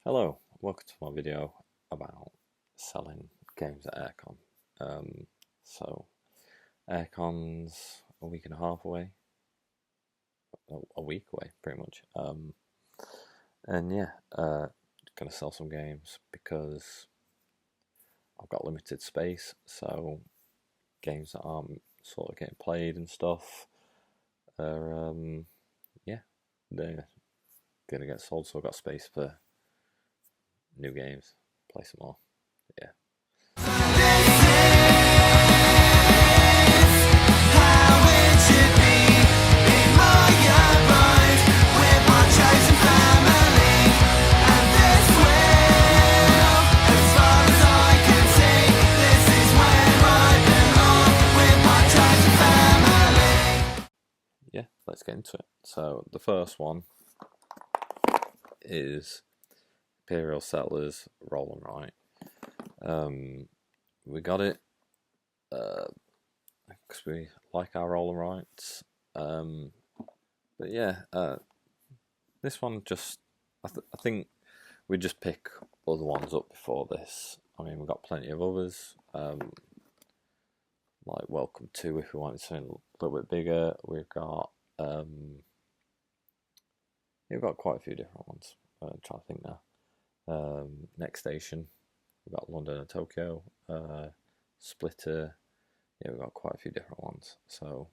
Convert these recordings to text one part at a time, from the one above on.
Hello, welcome to my video about selling games at Airecon. So, Airecon's a week and a half away, a week away pretty much. And yeah, gonna sell some games because I've got limited space, so games that aren't sort of getting played and stuff are, yeah, they're gonna get sold, so I've got space for new games, play some more, yeah. Yeah, let's get into it. So the first one is Imperial Settlers Roll and Write. We got it because we like our roll and writes. But yeah, this one just I think we just pick other ones up before this. I mean, we've got plenty of others. Like Welcome to, if we wanted something a little bit bigger. We've got quite a few different ones. I'm trying to think now. Next Station, we've got London and Tokyo. Splitter, yeah, we've got quite a few different ones. So,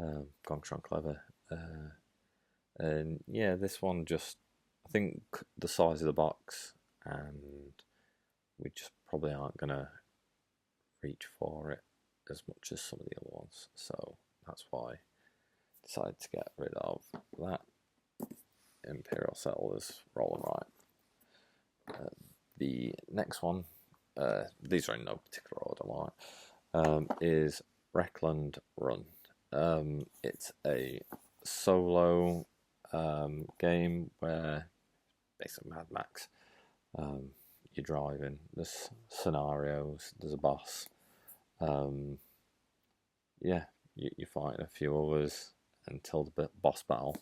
Gongtron Clever. And yeah, this one just, I think the size of the box, and we just probably aren't going to reach for it as much as some of the other ones. So that's why I decided to get rid of that Imperial Settlers Roll and Write. The next one, these are in no particular order, is Reckland Run. It's a solo game where, basically Mad Max, you're driving, there's scenarios, there's a boss. Yeah, you're fighting a few others until the boss battle.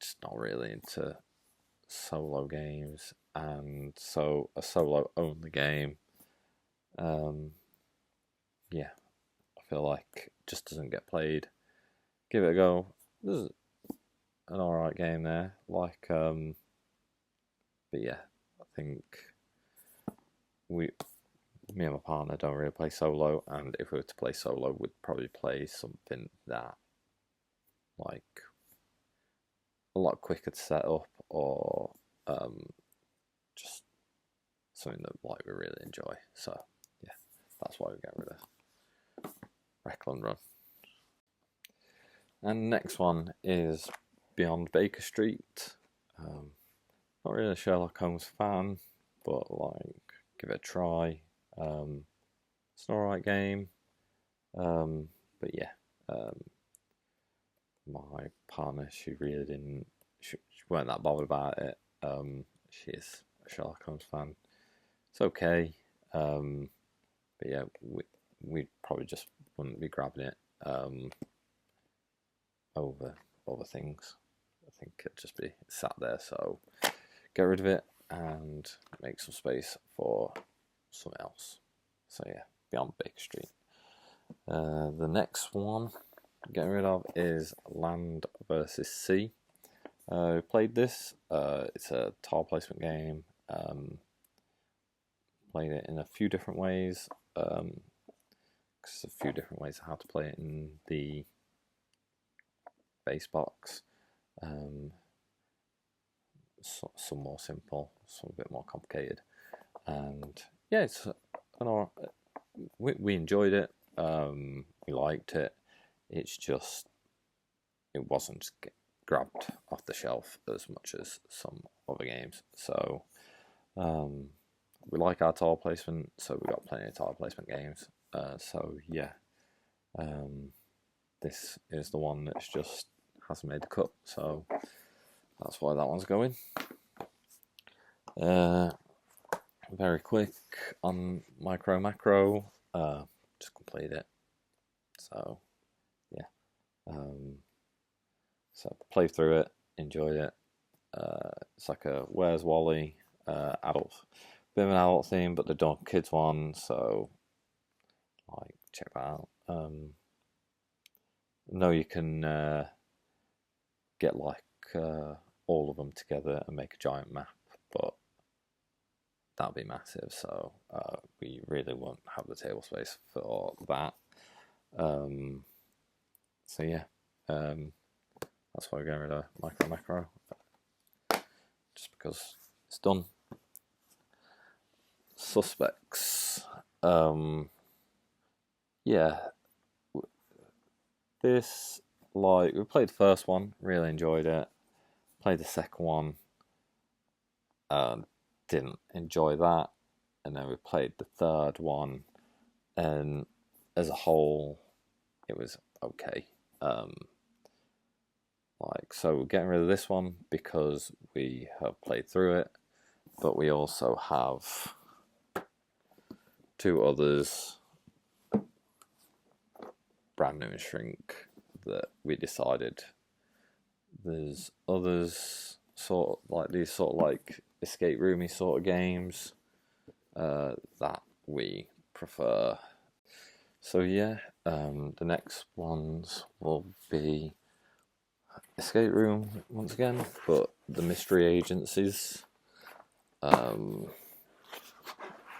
Just not really into solo games, and so a solo only game, yeah, I feel like just doesn't get played. Give it a go. There's an alright game there, like, but yeah, I think me and my partner don't really play solo, and if we were to play solo, we'd probably play something that, like, a lot quicker to set up, or just something that, like, we really enjoy. So yeah, that's why we get rid of Reckland Run. And next one is Beyond Baker Street. Not really a Sherlock Holmes fan, but like, give it a try. It's an alright game. But yeah, my partner, she really didn't, she weren't that bothered about it. She is a Sherlock Holmes fan. It's okay. But yeah, we probably just wouldn't be grabbing it over things. I think it'd just be sat there, so get rid of it and make some space for something else. So yeah, Beyond Baker Street. The next one getting rid of is Land vs. Sea. Played this. It's a tile placement game. Played it in a few different ways. There's a few different ways of how to play it in the base box. Some more simple, some a bit more complicated, and yeah, it's we enjoyed it. We liked it. It's just, it wasn't just grabbed off the shelf as much as some other games. So we like our tile placement, so we got plenty of tile placement games. So yeah, this is the one that's just hasn't made the cut, so that's why that one's going. Very quick on Micro Macro, just completed it. So yeah, so played through it, enjoyed it. It's like a Where's Wally adult, bit of an adult theme, but they've done a kids one, so like check that out. No, you can get like all of them together and make a giant map, but that'd be massive. So we really won't have the table space for that. So yeah, that's why we're getting rid of micro macro, just because it's done. Suspects. Yeah, this, like, we played the first one, really enjoyed it. Played the second one, didn't enjoy that, and then we played the third one, and as a whole, it was okay. So we're getting rid of this one because we have played through it, but we also have two others, brand new and shrink, that we decided there's others sort of like these sort of like escape roomy sort of games that we prefer. So yeah, the next ones will be escape room once again, but the mystery agencies.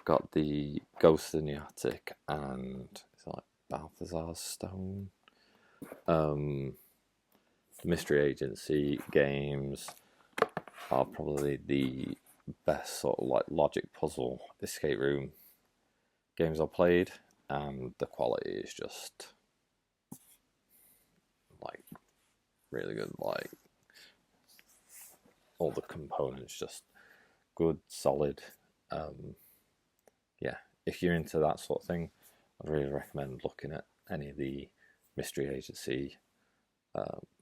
Got the Ghost in the Attic and it's like Balthazar's Stone. The mystery agency games are probably the best sort of like logic puzzle escape room games I've played, and the quality is just like really good. Like all the components just good, solid. Yeah, if you're into that sort of thing, I'd really recommend looking at any of the mystery agency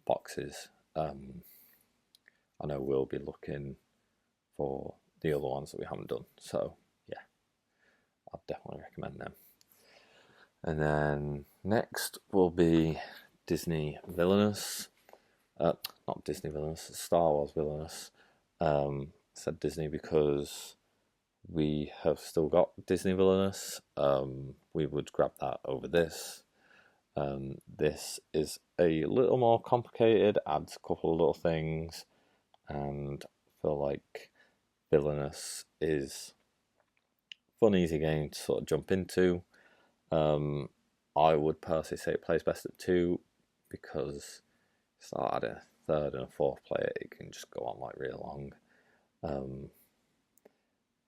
boxes. I know we'll be looking for the other ones that we haven't done, so yeah, I'd definitely recommend them. And then next will be Disney Villainous. Not Disney Villainous, Star Wars Villainous. Said Disney because we have still got Disney Villainous. We would grab that over this. This is a little more complicated, adds a couple of little things, and I feel like Villainous is a fun, easy game to sort of jump into. I would personally say it plays best at 2 because it's not at a third and a fourth player, it can just go on like really long.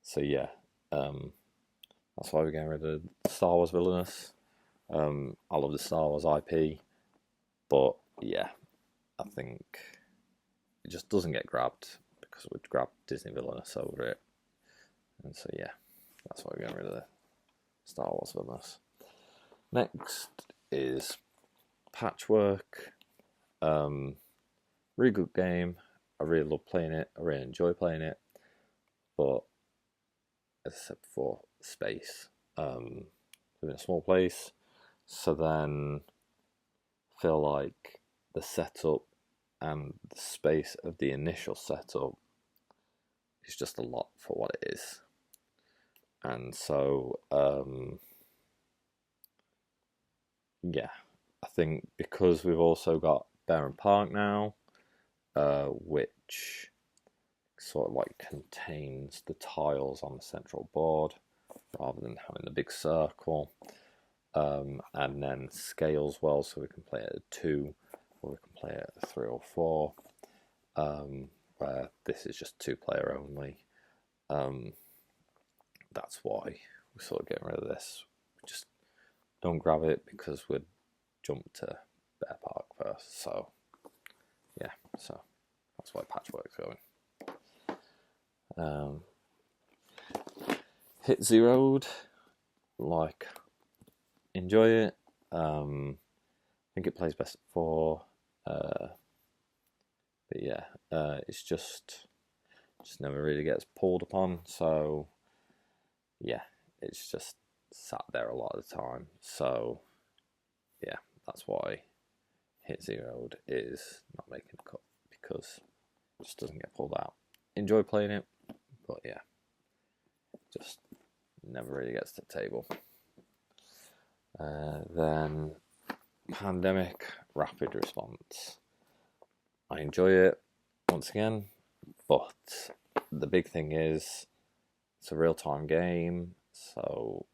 So yeah, that's why we're getting rid of Star Wars Villainous. I love the Star Wars IP, but yeah, I think it just doesn't get grabbed because we'd grab Disney Villainous over it. And so yeah, that's why we're getting rid of the Star Wars Villainous. Next is Patchwork. Really good game. I really love playing it. I really enjoy playing it. But as I said before, space. Live in a small place, so then feel like the setup and the space of the initial setup is just a lot for what it is. And so yeah, I think because we've also got Barron Park now, which sort of like contains the tiles on the central board rather than having the big circle, and then scales well, so we can play it at 2 or we can play it at 3 or 4, where this is just 2-player only. That's why we're sort of getting rid of this. We just don't grab it because we'd jump to Bear Park first. So yeah, so that's why Patchwork's going. Hit Zeroed, like, enjoy it. I think it plays best at 4. But yeah, it's just never really gets pulled upon. So yeah, it's just sat there a lot of the time. So yeah, that's why Hit Zeroed is not making the cut, because just doesn't get pulled out. Enjoy playing it, but yeah, just never really gets to the table. Then Pandemic Rapid Response. I enjoy it once again, but the big thing is it's a real-time game, so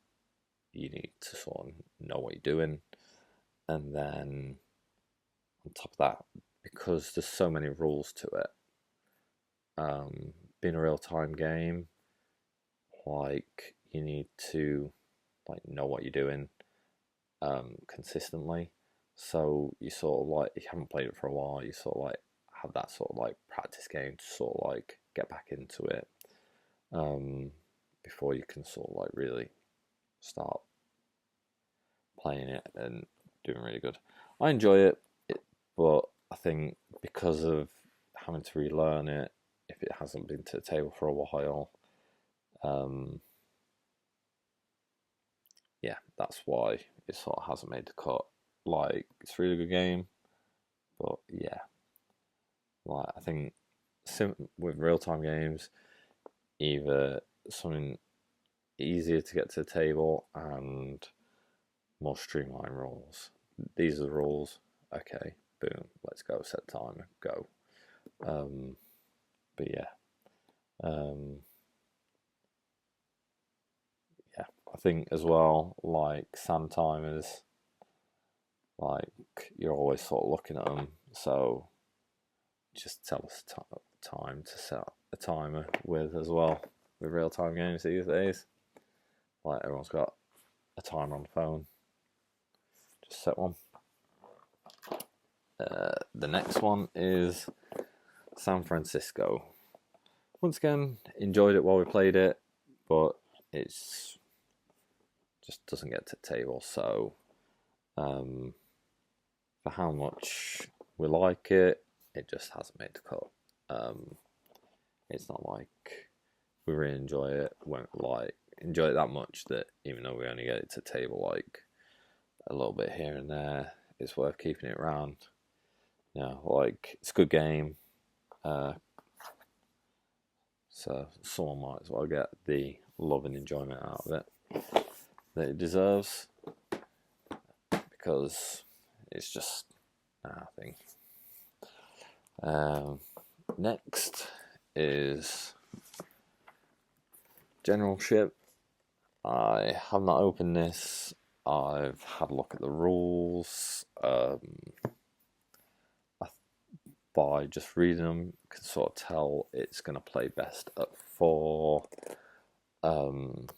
you need to sort of know what you're doing. And then on top of that, because there's so many rules to it, being a real-time game, like you need to like know what you're doing consistently. So you sort of like, if you haven't played it for a while, you sort of like have that sort of like practice game to sort of like get back into it before you can sort of like really start playing it and doing really good. I enjoy it, but I think because of having to relearn it, if it hasn't been to the table for a while, yeah, that's why it sort of hasn't made the cut. Like, it's a really good game, but yeah, like I think with real-time games, either something easier to get to the table and more streamlined rules. These are the rules. Okay, boom, let's go. Set timer, go. But yeah, yeah. I think as well, like sand timers, like you're always sort of looking at them. So just tell us time to set a timer with as well with real time games these days. Like everyone's got a timer on the phone. Just set one. The next one is San Francisco. Once again, enjoyed it while we played it, but it's just doesn't get to the table. So for how much we like it, it just hasn't made the cut. It's not like we really enjoy it. Won't like enjoy it that much that even though we only get it to the table like a little bit here and there, it's worth keeping it around. Yeah, like it's a good game. So someone might as well get the love and enjoyment out of it that it deserves, because it's just our thing. Next is Generalship. I have not opened this. I've had a look at the rules. By just reading them, you can sort of tell it's going to play best at 4. And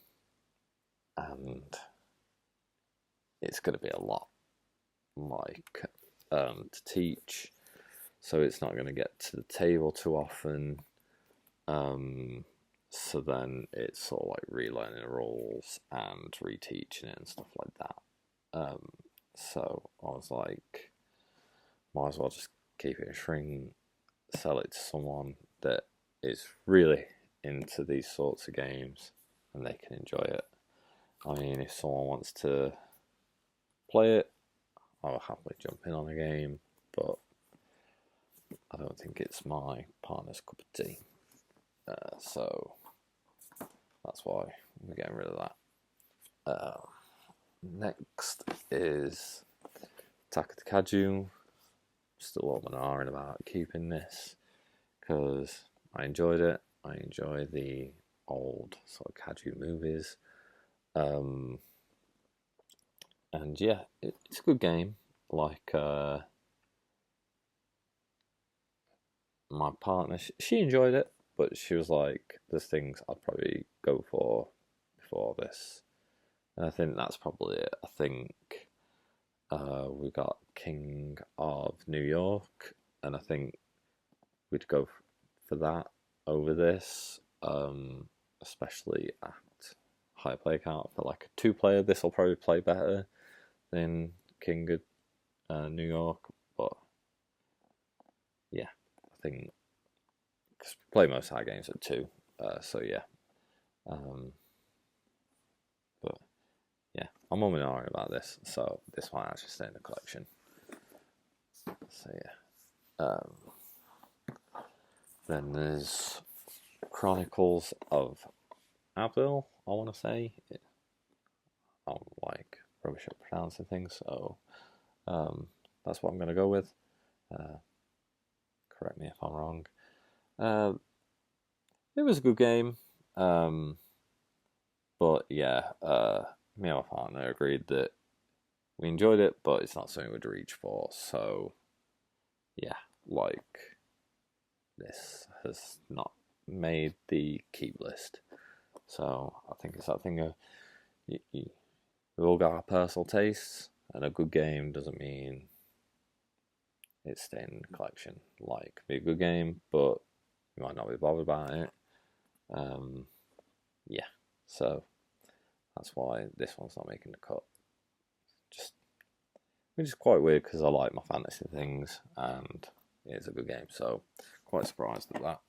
it's going to be a lot like to teach, so it's not going to get to the table too often. So then it's sort of like relearning the rules and reteaching it and stuff like that. So I was like, might as well just keep it a shrink, sell it to someone that is really into these sorts of games and they can enjoy it. I mean, if someone wants to play it, I'll happily jump in on a game, but I don't think it's my partner's cup of tea. So that's why we're getting rid of that. Next is Attack of the Kaju. Still up and ahhing about keeping this because I enjoyed it. I enjoy the old sort of Kaju movies. And yeah, it's a good game. Like my partner, she enjoyed it, but she was like, "There's things I'd probably go for before this," and I think that's probably it. I think we got King of New York, and I think we'd go for that over this, especially at high play count. For like a 2-player, this will probably play better than King of New York, but yeah, I think because we play most of our games at 2, so yeah. But yeah, I'm umming and ahhing about this, so this might actually stay in the collection. So yeah. Then there's Chronicles of Abil, I want to say. I'm like rubbish at pronouncing things, so that's what I'm going to go with. Correct me if I'm wrong. It was a good game, but yeah, me and my partner agreed that we enjoyed it, but it's not something we'd reach for. So yeah, like this has not made the keep list. So I think it's that thing of we've all got our personal tastes, and a good game doesn't mean it's staying in the collection. Like, be a good game, but you might not be bothered about it. Yeah, so that's why this one's not making the cut. Which is quite weird because I like my fantasy things, and it's a good game, so quite surprised at that.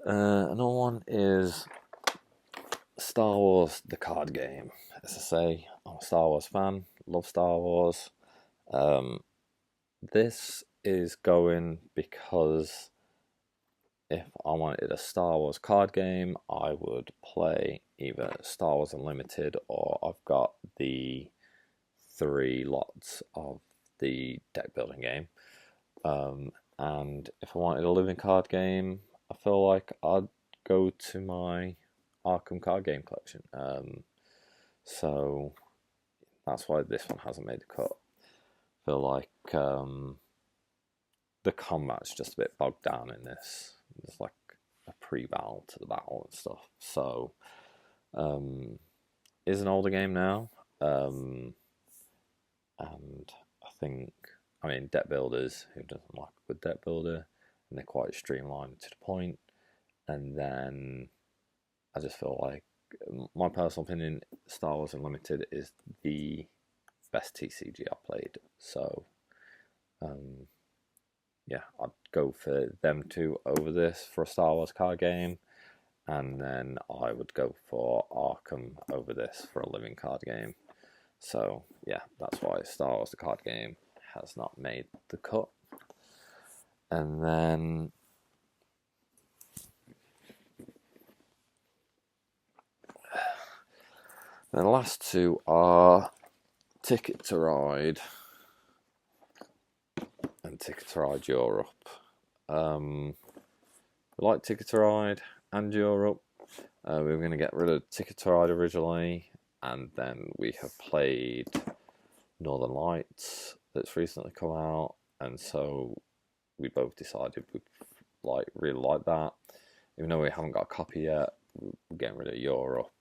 Another one is Star Wars, the card game. As I say, I'm a Star Wars fan, love Star Wars. This is going because if I wanted a Star Wars card game, I would play either Star Wars Unlimited, or I've got the 3 lots of the deck building game. And if I wanted a living card game, I feel like I'd go to my Arkham card game collection. So that's why this one hasn't made the cut. I feel like the combat's just a bit bogged down in this. There's like a pre-battle to the battle and stuff. So it's an older game now. And I mean, deck builders, who doesn't like a good deck builder, and they're quite streamlined to the point. And then I just feel like, my personal opinion, Star Wars Unlimited is the best TCG I've played. So, yeah, I'd go for them two over this for a Star Wars card game. And then I would go for Arkham over this for a living card game. So, yeah, that's why Star Wars the card game has not made the cut. And then the last two are Ticket to Ride and Ticket to Ride Europe. We like Ticket to Ride and Europe. We were going to get rid of Ticket to Ride originally, and then we have played Northern Lights that's recently come out, and so we both decided we really like that. Even though we haven't got a copy yet, we're getting rid of Europe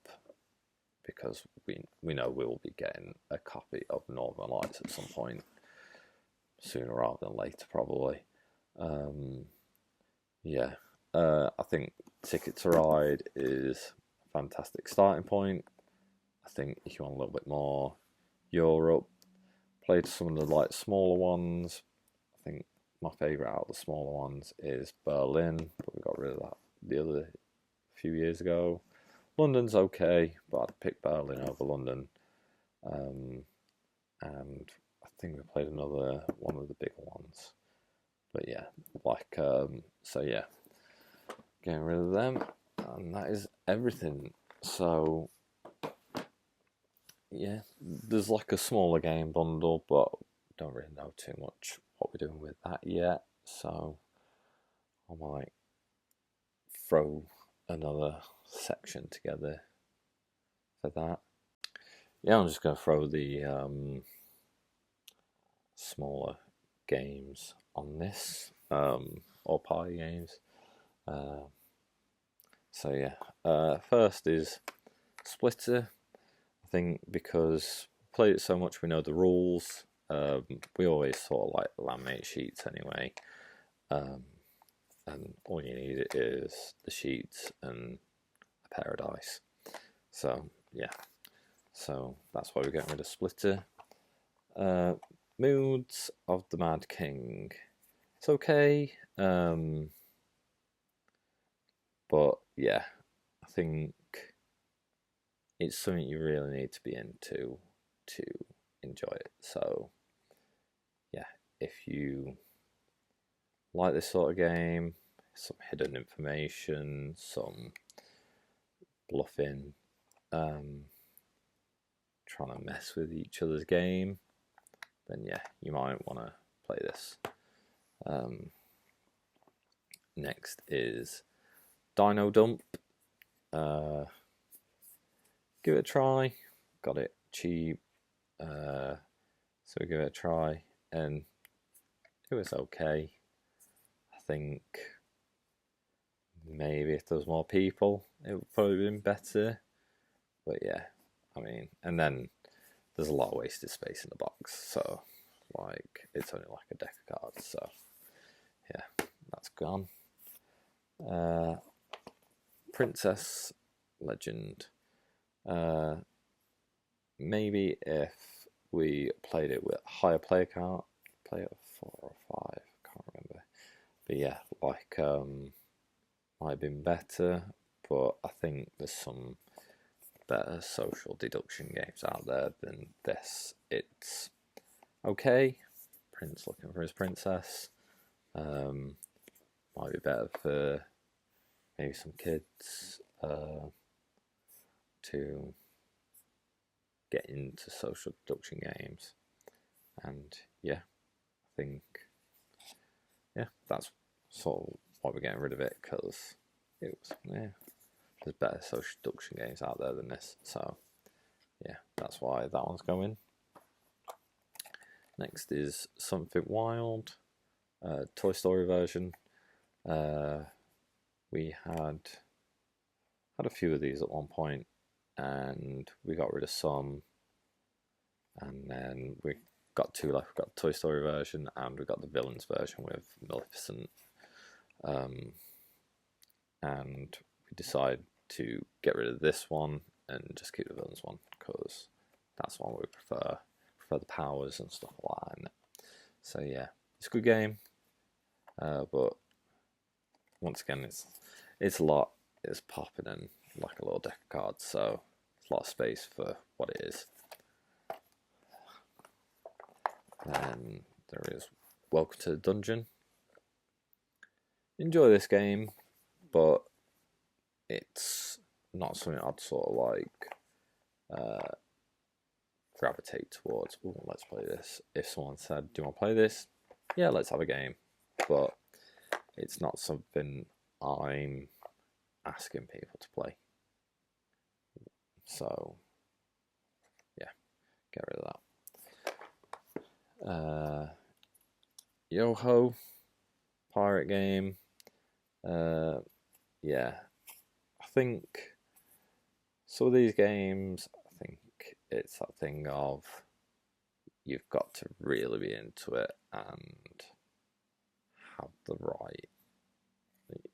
because we know we'll be getting a copy of Northern Lights at some point, sooner rather than later, probably. Yeah, I think Ticket to Ride is a fantastic starting point. I think if you want a little bit more, Europe. Played some of the smaller ones. I think my favourite out of the smaller ones is Berlin, but we got rid of that the other few years ago. London's okay, but I'd pick Berlin over London. And I think we played another one of the bigger ones. But yeah, so yeah, getting rid of them, and that is everything. So yeah, there's like a smaller game bundle, but don't really know too much what we're doing with that yet. So I might throw another section together for that. Yeah, I'm just going to throw the smaller games on this, or party games. So yeah, first is Splitter. I think because we played it so much, we know the rules. We always sort of laminate sheets anyway, and all you need is the sheets and a pair of dice. So yeah, so that's why we're getting rid of Splitter. Moods of the Mad King. It's okay, but yeah, I think it's something you really need to be into to enjoy it. So yeah, if you like this sort of game. Some hidden information, some bluffing, trying to mess with each other's game, then yeah, you might want to play this. Next is Dino Dump. Give it a try. Got it cheap, so we give it a try, and it was okay. I think maybe if there was more people, it would probably been better. But yeah, I mean, and then there's a lot of wasted space in the box, so like it's only like a deck of cards. So yeah, that's gone. Princess Legend. Maybe if we played it with higher player count, play it 4 or 5, can't remember. But yeah, like might have been better, but I think there's some better social deduction games out there than this. It's okay. Prince looking for his princess. Might be better for maybe some kids to get into social deduction games. And yeah, I think that's sort of why we're getting rid of it, because there's better social deduction games out there than this. So yeah, that's why that one's going. Next is Something Wild, Toy Story version. We had a few of these at one point, and we got rid of some, and then we got two left. We got the Toy Story version, and we got the villains version with Maleficent. And we decided to get rid of this one and just keep the villains one, because that's the one we prefer. The powers and stuff like that. So yeah, it's a good game, but once again, it's a lot. It's popping in like a little deck of cards, so it's a lot of space for what it is. Then there is Welcome to the Dungeon. Enjoy this game, but it's not something I'd sort of like gravitate towards. Ooh, let's play this. If someone said, do you want to play this? Yeah, let's have a game. But it's not something I'm asking people to play. So yeah, get rid of that. Yo-Ho, pirate game. Yeah, I think some of these games, I think it's that thing of you've got to really be into it and have the right.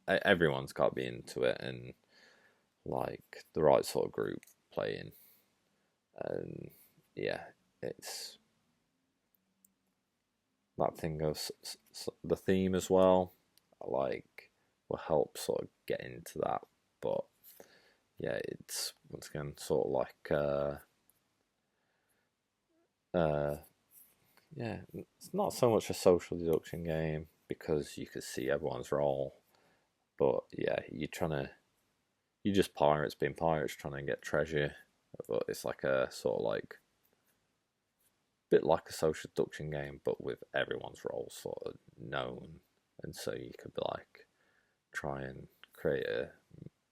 Everyone's got to be into it and like the right sort of group playing. And yeah, it's that thing of the theme as well. Like will help sort of get into that, but yeah, it's once again sort of like yeah, it's not so much a social deduction game because you can see everyone's role, but yeah, you're just pirates being pirates trying to get treasure, but it's like a sort of like bit like a social deduction game, but with everyone's role sort of known, and so you could be like try and create a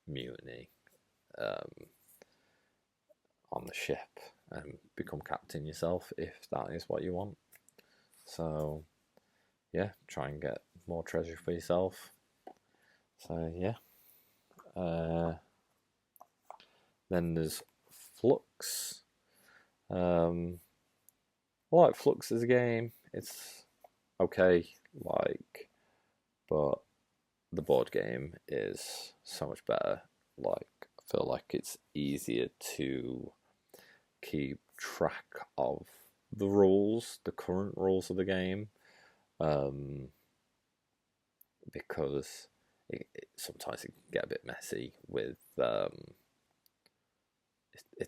mutiny on the ship and become captain yourself if that is what you want. So yeah, try and get more treasure for yourself. So yeah. Then there's Flux. I like Flux as a game. It's okay, like, but the board game is so much better. Like, I feel like it's easier to keep track of the rules, the current rules of the game, because sometimes it can get a bit messy with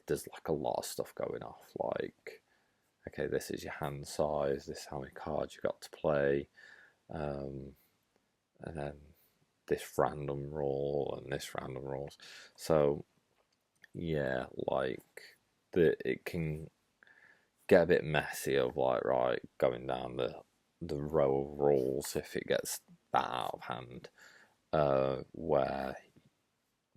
there's like a lot of stuff going off. Like, okay, this is your hand size, this is how many cards you got to play. and then this random roll and this random rolls. So yeah, like it can get a bit messy of like right going down the row of rolls if it gets that out of hand. Where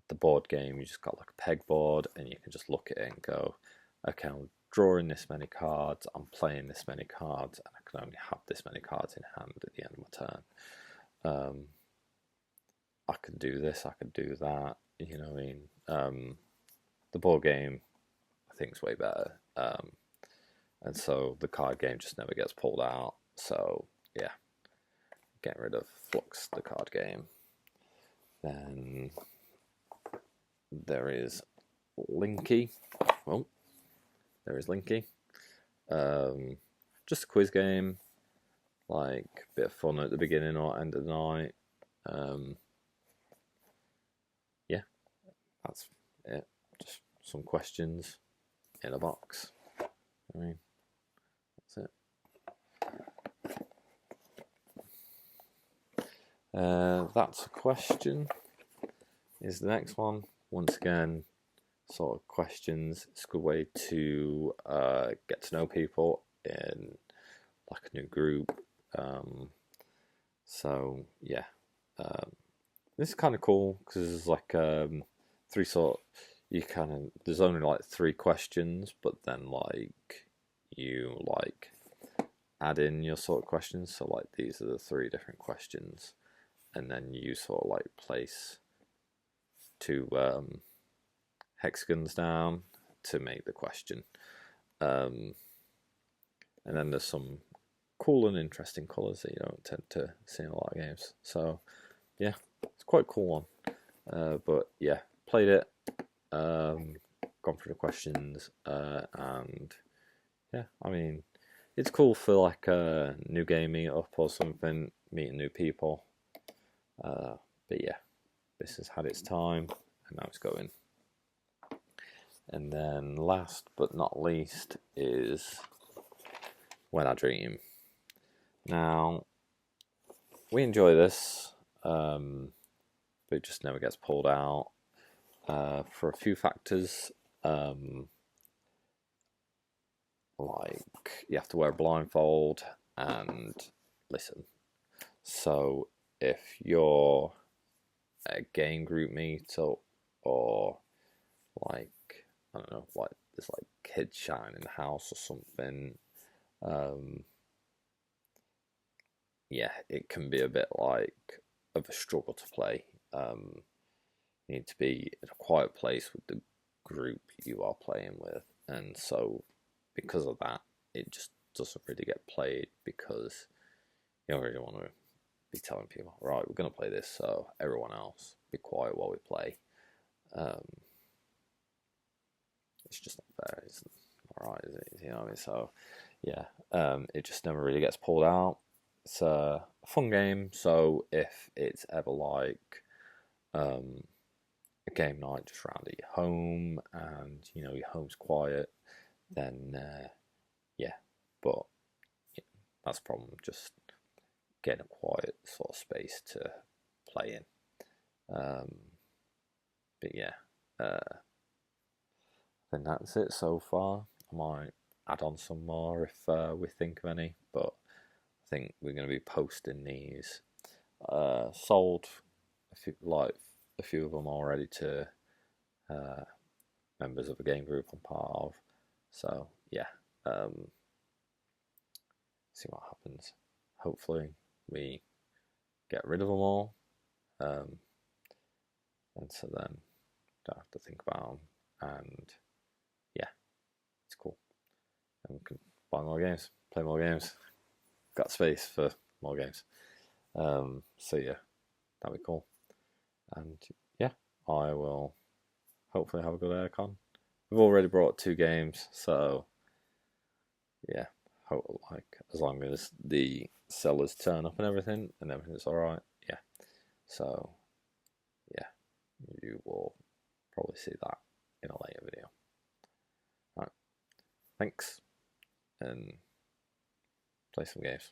the board game you just got like a pegboard and you can just look at it and go, okay, I'm drawing this many cards, I'm playing this many cards, and I can only have this many cards in hand at the end of my turn. I could do this, I could do that. You know what I mean? The board game, I think, is way better. And so the card game just never gets pulled out. So yeah, getting rid of Flux, the card game. Then there is Linky. Well, there is Linky. Just a quiz game, like a bit of fun at the beginning or end of the night. Yeah, that's it. Just some questions in a box. I mean, that's it. That's a question. Is the next one. Once again, sort of questions. It's a good way to get to know people in like a new group. So yeah, this is kind of cool because there's like three sort. You kind of there's only like three questions, but then like you like add in your sort of questions. So like these are the three different questions, and then you sort of like place two hexagons down to make the question. And then there's some cool and interesting colours that you don't tend to see in a lot of games. So yeah, it's quite a cool one. But yeah, played it, gone through the questions, and yeah, I mean, it's cool for like a new game meetup or something, meeting new people. But yeah, this has had its time, and now it's going. And then last but not least is When I Dream. Now, we enjoy this, but it just never gets pulled out for a few factors. Like, you have to wear a blindfold and listen. So, if you're at a game group meetup or like, I don't know, like there's like kids shouting in the house or something, yeah, it can be a bit like of a struggle to play. You need to be in a quiet place with the group you are playing with, and so because of that, it just doesn't really get played because you don't really want to be telling people, right, we're going to play this, so everyone else be quiet while we play. It's just not fair. It's not right, is it? You know what I mean? So yeah, it just never really gets pulled out. It's a fun game, so if it's ever like a game night just around at your home and you know your home's quiet, then yeah, but yeah, that's the problem. Just getting a quiet sort of space to play in. But yeah, I think that's it so far. I might add on some more if we think of any, but I think we're going to be posting these. Sold a few of them already to members of a game group I'm part of. So yeah, see what happens. Hopefully we get rid of them all, and so then don't have to think about them. And yeah, it's cool. And we can buy more games, play more games. Got space for more games. So yeah, that'd be cool. And yeah, I will hopefully have a good Airecon. We've already brought 2 games, so yeah, like as long as the sellers turn up and everything's all right. Yeah, so yeah, you will probably see that in a later video. All right, thanks, and play some games.